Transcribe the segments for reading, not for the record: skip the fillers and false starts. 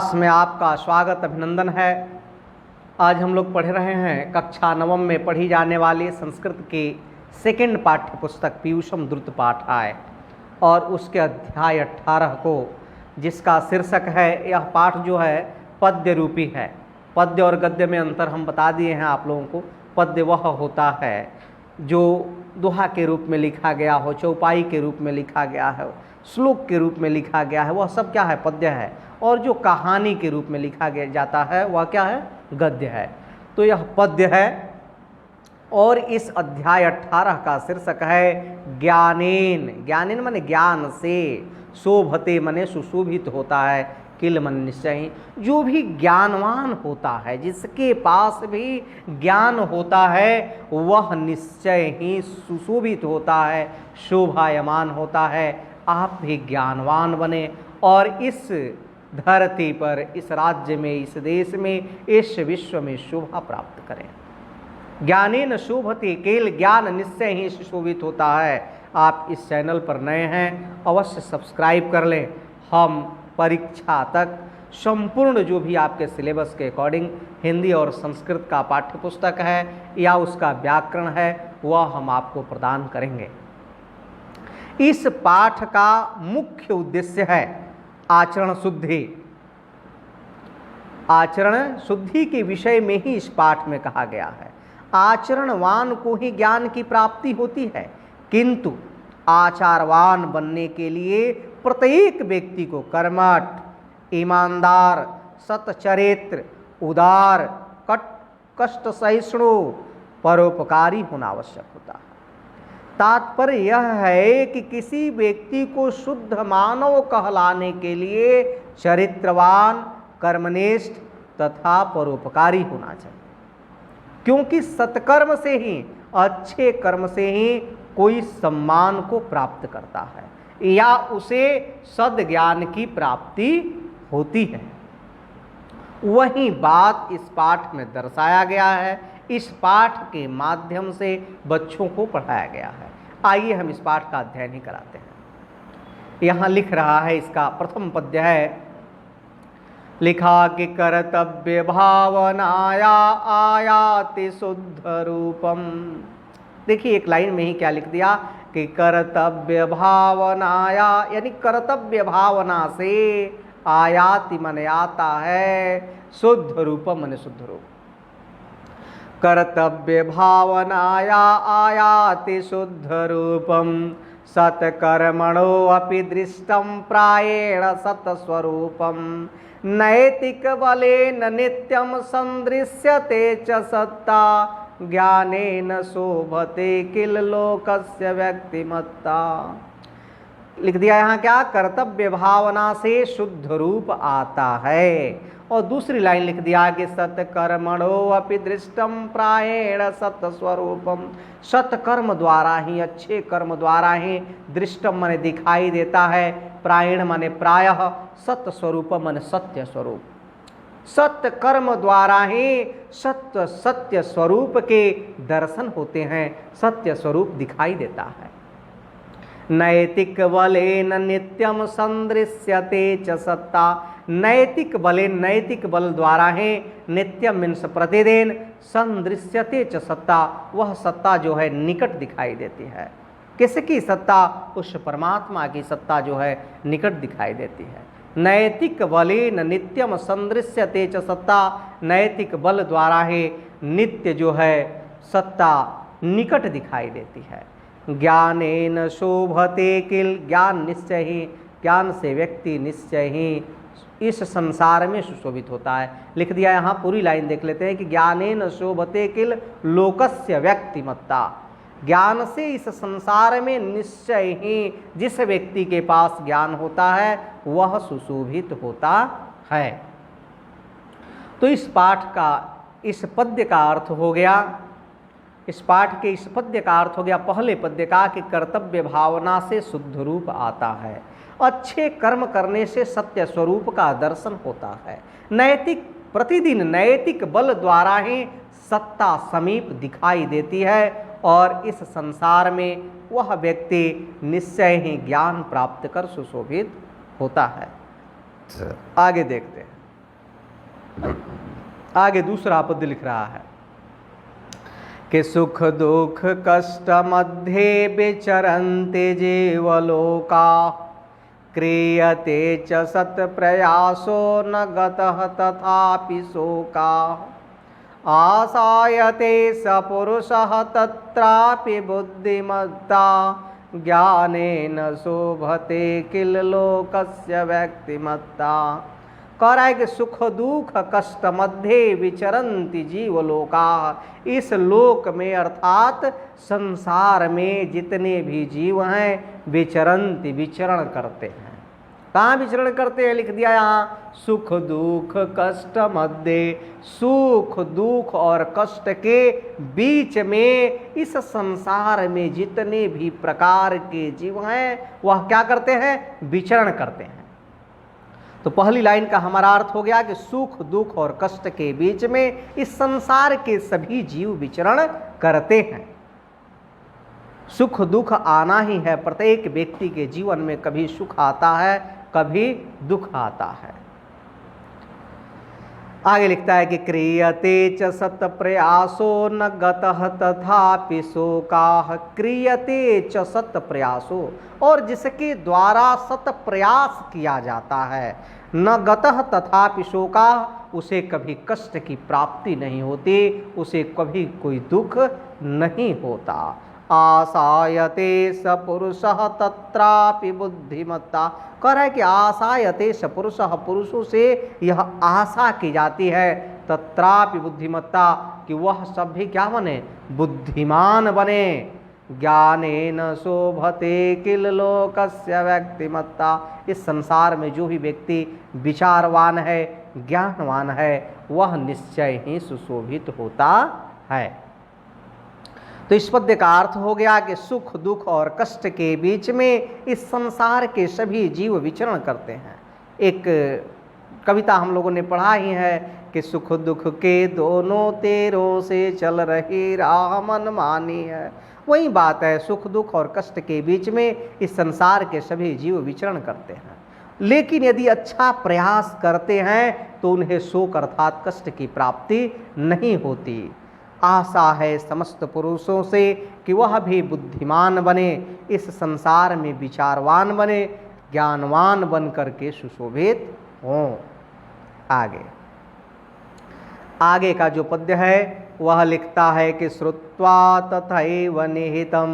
Class में आपका स्वागत अभिनंदन है। आज हम लोग पढ़ रहे हैं कक्षा नवम में पढ़ी जाने वाली संस्कृत की सेकंड पाठ्य पुस्तक पीयूषम द्रुत पाठाय और उसके अध्याय 18 को, जिसका शीर्षक है, यह पाठ जो है पद्य रूपी है। पद्य और गद्य में अंतर हम बता दिए हैं आप लोगों को। पद्य वह होता है जो दोहा के रूप में लिखा गया हो, चौपाई के रूप में लिखा गया है, श्लोक के रूप में लिखा गया है, वह सब क्या है, पद्य है। और जो कहानी के रूप में लिखा गया जाता है वह क्या है, गद्य है। तो यह पद्य है और इस अध्याय 18 का शीर्षक है ज्ञानेन। ज्ञानेन माने ज्ञान से, शोभते माने सुशोभित होता है, किल मन निश्चय, जो भी ज्ञानवान होता है, जिसके पास भी ज्ञान होता है, वह निश्चय ही सुशोभित होता है, शोभायमान होता है। आप भी ज्ञानवान बने और इस धरती पर, इस राज्य में, इस देश में, इस विश्व में शोभा प्राप्त करें। ज्ञानेन शोभते, केवल ज्ञान निश्चय ही सुशोभित होता है। आप इस चैनल पर नए हैं, अवश्य सब्सक्राइब कर लें। हम परीक्षा तक संपूर्ण जो भी आपके सिलेबस के अकॉर्डिंग हिंदी और संस्कृत का पाठ्य पुस्तक है या उसका व्याकरण है, वह हम आपको प्रदान करेंगे। इस पाठ का मुख्य उद्देश्य है आचरण शुद्धि। आचरण शुद्धि के विषय में ही इस पाठ में कहा गया है। आचरणवान को ही ज्ञान की प्राप्ति होती है, किंतु आचारवान बनने के लिए प्रत्येक व्यक्ति को कर्मठ, ईमानदार, सतचरित्र, उदार, कष्ट सहिष्णु, परोपकारी होना आवश्यक होता है। तात्पर्य यह है कि किसी व्यक्ति को शुद्ध मानव कहलाने के लिए चरित्रवान, कर्मनिष्ठ तथा परोपकारी होना चाहिए, क्योंकि सत्कर्म से ही, अच्छे कर्म से ही कोई सम्मान को प्राप्त करता है या उसे सद्ज्ञान की प्राप्ति होती है। वही बात इस पाठ में दर्शाया गया है, इस पाठ के माध्यम से बच्चों को पढ़ाया गया है। आइए हम इस पाठ का अध्ययन ही कराते हैं। यहाँ लिख रहा है, इसका प्रथम पद्य है, लिखा कि कर्तव्य भावनाया आयाति शुद्ध रूपम। देखिए एक लाइन में ही क्या लिख दिया कि कर्तव्य भावनाया, यानी कर्तव्य भावना से आयाति मन आता है, शुद्ध रूपम मन शुद्ध रूप। कर्तव्य भावनाया आयाति शुद्ध रूपम, सत्कर्मणो अपि दृष्टं प्रायेण सत्स्वरूपम, नैतिक बलेन नित्यं संदृश्यते च सत्ता, ज्ञानेन शोभते किल लोकस्य व्यक्तिमत्ता। लिख दिया यहाँ क्या, कर्तव्य भावना से शुद्ध रूप आता है। और दूसरी लाइन लिख दिया कि सत्कर्मणो अपि दृष्टम प्रायेण सत्स्वरूपम, सत्कर्म द्वारा ही, अच्छे कर्म द्वारा ही, दृष्टम माने दिखाई देता है, प्रायेण माने प्रायः, सत्स्वरूप माने सत्य स्वरूप। सत्य कर्म द्वारा ही सत्य स्वरूप के दर्शन होते हैं, सत्य स्वरूप दिखाई देता है। नैतिक बलेन नित्यम संदृश्यते च सत्ता, नैतिक बलेन, नैतिक बल द्वारा है, नित्यम मीन्स प्रतिदिन, संदृश्यते च सत्ता, वह सत्ता जो है निकट दिखाई देती है। किसकी सत्ता? उस परमात्मा की सत्ता जो है निकट दिखाई देती है। नैतिक बलेन नित्यम संदृश्यते च सत्ता, नैतिक बल द्वारा है नित्य जो है सत्ता निकट दिखाई देती है। ज्ञानेन शोभते किल, ज्ञान निश्चय ही, ज्ञान से व्यक्ति निश्चय ही इस संसार में सुशोभित होता है। लिख दिया यहाँ, पूरी लाइन देख लेते हैं कि ज्ञानेन शोभते किल लोकस्य व्यक्तिमत्ता, ज्ञान से इस संसार में निश्चय ही जिस व्यक्ति के पास ज्ञान होता है वह सुशोभित होता है। तो इस पाठ का, इस पद्य का अर्थ हो गया, इस पाठ के इस पद्य का अर्थ हो गया, पहले पद्य का कि कर्तव्य भावना से शुद्ध रूप आता है, अच्छे कर्म करने से सत्य स्वरूप का दर्शन होता है, नैतिक, प्रतिदिन नैतिक बल द्वारा ही सत्ता समीप दिखाई देती है और इस संसार में वह व्यक्ति निश्चय ही ज्ञान प्राप्त कर सुशोभित होता है। आगे देखते हैं। आगे दूसरा पद लिख रहा है कि सुख दुख कष्ट मध्ये विचरन्ति जीवलोका क्रियते च सत प्रयासो न गतः तथापि शोका आसायते स पुरुषः तत्रापि बुद्धिमत्ता ज्ञानेन शोभते किल लोकस्य व्यक्तिमत्ता। कह रहा है कि सुख दुख कष्ट मध्य विचरन्ति जीवलोका, इस लोक में अर्थात संसार में जितने भी जीव हैं विचरन्ति विचरण करते हैं। कहाँ विचरण करते हैं? लिख दिया यहाँ सुख दुख कष्ट मध्य, सुख दुख और कष्ट के बीच में इस संसार में जितने भी प्रकार के जीव हैं वह क्या करते हैं? विचरण करते हैं। तो पहली लाइन का हमारा अर्थ हो गया कि सुख दुख और कष्ट के बीच में इस संसार के सभी जीव विचरण करते हैं। सुख दुख आना ही है, प्रत्येक व्यक्ति के जीवन में कभी सुख आता है कभी दुख आता है। आगे लिखता है कि क्रियते च सत प्रयासो न गतः तथापि शोकाः। क्रियते च सत प्रयासो, और जिसके द्वारा सत प्रयास किया जाता है, न गतः तथापि शोकाः, उसे कभी कष्ट की प्राप्ति नहीं होती, उसे कभी कोई दुख नहीं होता। आसायते स पुरुषः तत्रापि बुद्धिमत्ता। कह रहा है कि आसायते स पुरुषः, पुरुषों से यह आशा की जाती है, तत्रापि बुद्धिमत्ता, कि वह सब भी क्या बने? बुद्धिमान बने। ज्ञानेन शोभते किल लोकस्य व्यक्तिमत्ता। इस संसार में जो भी व्यक्ति विचारवान है ज्ञानवान है वह निश्चय ही सुशोभित होता है। तो इस पद्य का अर्थ हो गया कि सुख दुख और कष्ट के बीच में इस संसार के सभी जीव विचरण करते हैं। एक कविता हम लोगों ने पढ़ा ही है कि सुख दुख के दोनों तेरों से चल रही राह मनमानी है। वही बात है, सुख दुख और कष्ट के बीच में इस संसार के सभी जीव विचरण करते हैं, लेकिन यदि अच्छा प्रयास करते हैं तो उन्हें शोक अर्थात कष्ट की प्राप्ति नहीं होती। आशा है समस्त पुरुषों से कि वह भी बुद्धिमान बने, इस संसार में विचारवान बने, ज्ञानवान बन करके सुशोभित हों। आगे का जो पद्य है वह लिखता है कि श्रुत्वा तथैव निहितं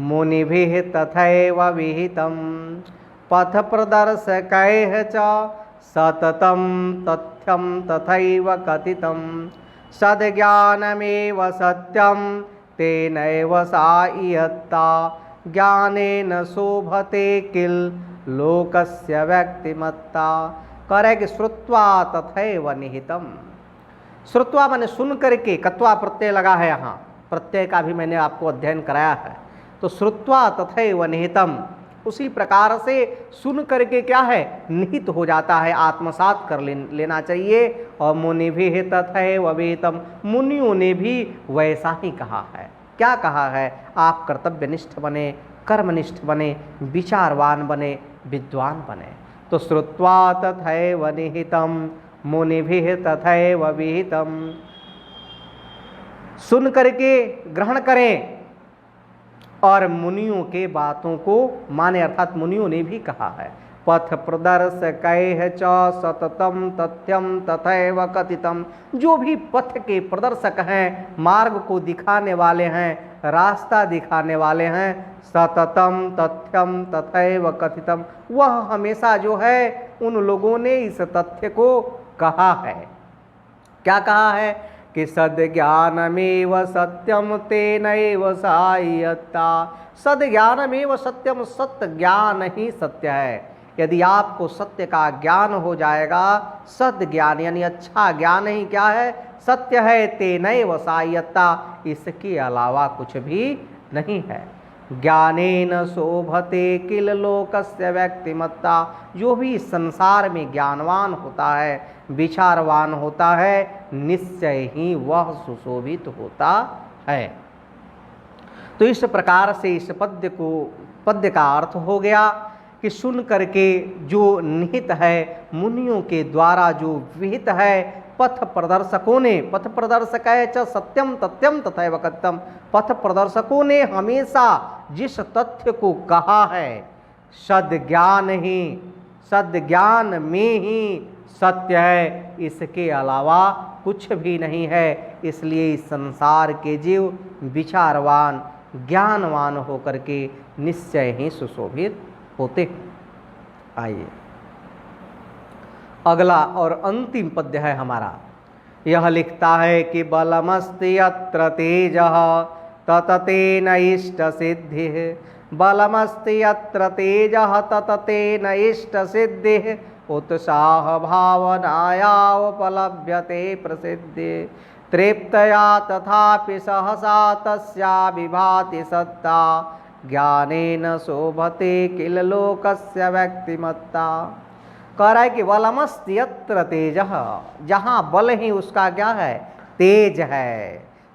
मुनिभिः तथैव विहितं पथ प्रदर्शकैः च सततं तथ्यं तथैव कथितं सद्ज्ञानमेव सत्यं तेनैव सा इयत्ता ज्ञानेन शोभते किल लोकस्य व्यक्तिमत्ता। कह रहे कि श्रुत्वा तथैव निहितम। श्रुत्वा मैंने सुन करके, कत्वा प्रत्यय लगा है यहाँ, प्रत्यय का भी मैंने आपको अध्ययन कराया है। तो श्रुत्वा तथैव निहितम, उसी प्रकार से सुन करके क्या है? निहित हो जाता है, आत्मसात कर लेना चाहिए। और मुनिभिः तथैव विहितम, मुनियों ने भी वैसा ही कहा है। क्या कहा है? आप कर्तव्यनिष्ठ बने, कर्मनिष्ठ बने, विचारवान बने, विद्वान बने। तो श्रुत्वा तथैव निहितम मुनिभिः तथैव विहितम, सुन करके ग्रहण करें और मुनियों के बातों को माने, अर्थात मुनियों ने भी कहा है। पथ प्रदर्शकैः च सततं तथ्यं तथैव कथितं, जो भी पथ के प्रदर्शक हैं, मार्ग को दिखाने वाले हैं, रास्ता दिखाने वाले हैं, सततं तथ्यं तथैव कथितं, वह हमेशा जो है उन लोगों ने इस तथ्य को कहा है। क्या कहा है? कि सद्ज्ञानमेव सत्यम तेनैव सा इयत्ता। सद्ज्ञानमेव सत्यम, सत्य ज्ञान ही सत्य है। यदि आपको सत्य का ज्ञान हो जाएगा, सद् ज्ञान यानी अच्छा ज्ञान ही क्या है? सत्य है। तेनैव सा इयत्ता, इसके अलावा कुछ भी नहीं है। ज्ञानेन शोभते किल लोकस्य व्यक्तिमत्ता, जो भी संसार में ज्ञानवान होता है, विचारवान होता है, निश्चय ही वह सुशोभित होता है। तो इस प्रकार से इस पद्य का अर्थ हो गया कि सुन करके जो निहित है, मुनियों के द्वारा जो विहित है, पथ प्रदर्शकों ने, पथ प्रदर्शक च सत्यम तथ्यम तथैव कथ्यम, पथ प्रदर्शकों ने हमेशा जिस तथ्य को कहा है, सद्ज्ञान ही, सद्ज्ञान में ही सत्य है, इसके अलावा कुछ भी नहीं है। इसलिए इस संसार के जीव विचारवान, ज्ञानवान होकर के निश्चय ही सुशोभित होते। आइए अगला और अंतिम पद्य है हमारा। यह लिखता है कि बलमस्ति यत्र तेजः तत तेन इष्ट सिद्धिः, बलमस्ति यत्र तेजः तत तेन इष्ट सिद्धिः, उत्साह भावनाया उपलभ्यते प्रसिद्धि, तृप्तया तथापि सहसा तस्या विभाति सत्ता, ज्ञानेन शोभते किल लोकस्य व्यक्तिमत्ता। कह रहा है कि बलमस्ति यत्र तेजः, जहाँ बल ही उसका क्या है, तेज है,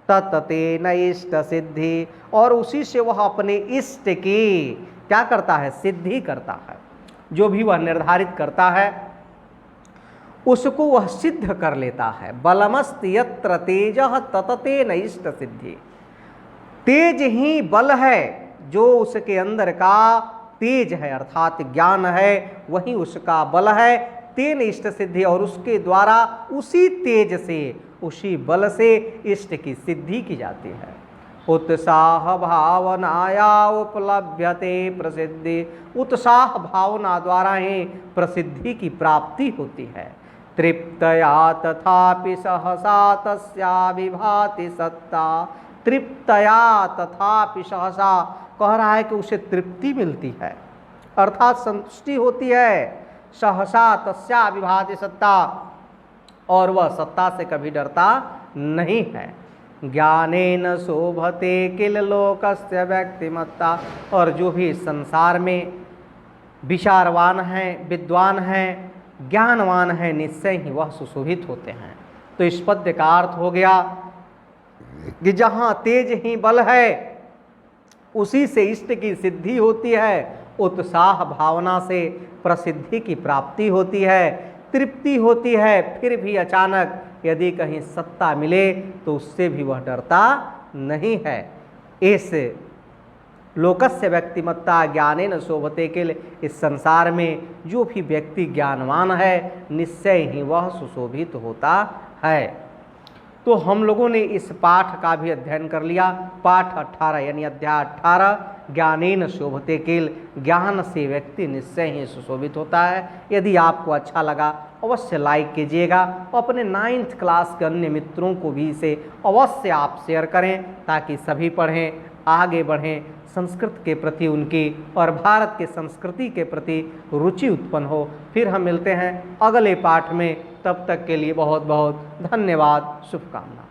तत तेन इष्ट सिद्धि, और उसी से वह अपने इष्ट की क्या करता है, सिद्धि करता है। जो भी वह निर्धारित करता है उसको वह सिद्ध कर लेता है। बलमस्ति यत्र तेजः तत तेन इष्ट सिद्धि, तेज ही बल है, जो उसके अंदर का तेज है अर्थात ज्ञान है, वही उसका बल है, तेन इष्ट सिद्धि, और उसके द्वारा उसी तेज से, उसी बल से इष्ट की सिद्धि की जाती है। उत्साह भावनाया उपलभ्यते प्रसिद्धि, उत्साह भावना द्वारा ही प्रसिद्धि की प्राप्ति होती है। तृप्तया तथापि सहसा तस्या विभाति सत्ता, तृप्तया तथापि सहसा, कह रहा है कि उसे तृप्ति मिलती है अर्थात संतुष्टि होती है। सहसा तस्या विभाति सत्ता, और वह सत्ता से कभी डरता नहीं है। ज्ञानेन शोभते किल लोकस्य व्यक्तिमत्ता, और जो भी संसार में विचारवान हैं, विद्वान हैं, ज्ञानवान हैं, निश्चय ही वह सुशोभित होते हैं। तो इस पद्य का अर्थ हो गया कि जहाँ तेज ही बल है उसी से इष्ट की सिद्धि होती है, उत्साह भावना से प्रसिद्धि की प्राप्ति होती है, तृप्ति होती है। फिर भी अचानक यदि कहीं सत्ता मिले तो उससे भी वह डरता नहीं है। इस लोकस्य व्यक्तिमत्ता ज्ञानेन शोभते के लिए, इस संसार में जो भी व्यक्ति ज्ञानवान है निश्चय ही वह सुशोभित होता है। तो हम लोगों ने इस पाठ का भी अध्ययन कर लिया। पाठ 18 यानी अध्याय 18, ज्ञानेन शोभते केल, ज्ञान से व्यक्ति निश्चय ही सुशोभित होता है। यदि आपको अच्छा लगा अवश्य लाइक कीजिएगा, और अपने 9th क्लास के अन्य मित्रों को भी इसे अवश्य आप शेयर करें, ताकि सभी पढ़ें, आगे बढ़ें, संस्कृत के प्रति उनकी और भारत के संस्कृति के प्रति रुचि उत्पन्न हो। फिर हम मिलते हैं अगले पाठ में, तब तक के लिए बहुत बहुत धन्यवाद, शुभकामना।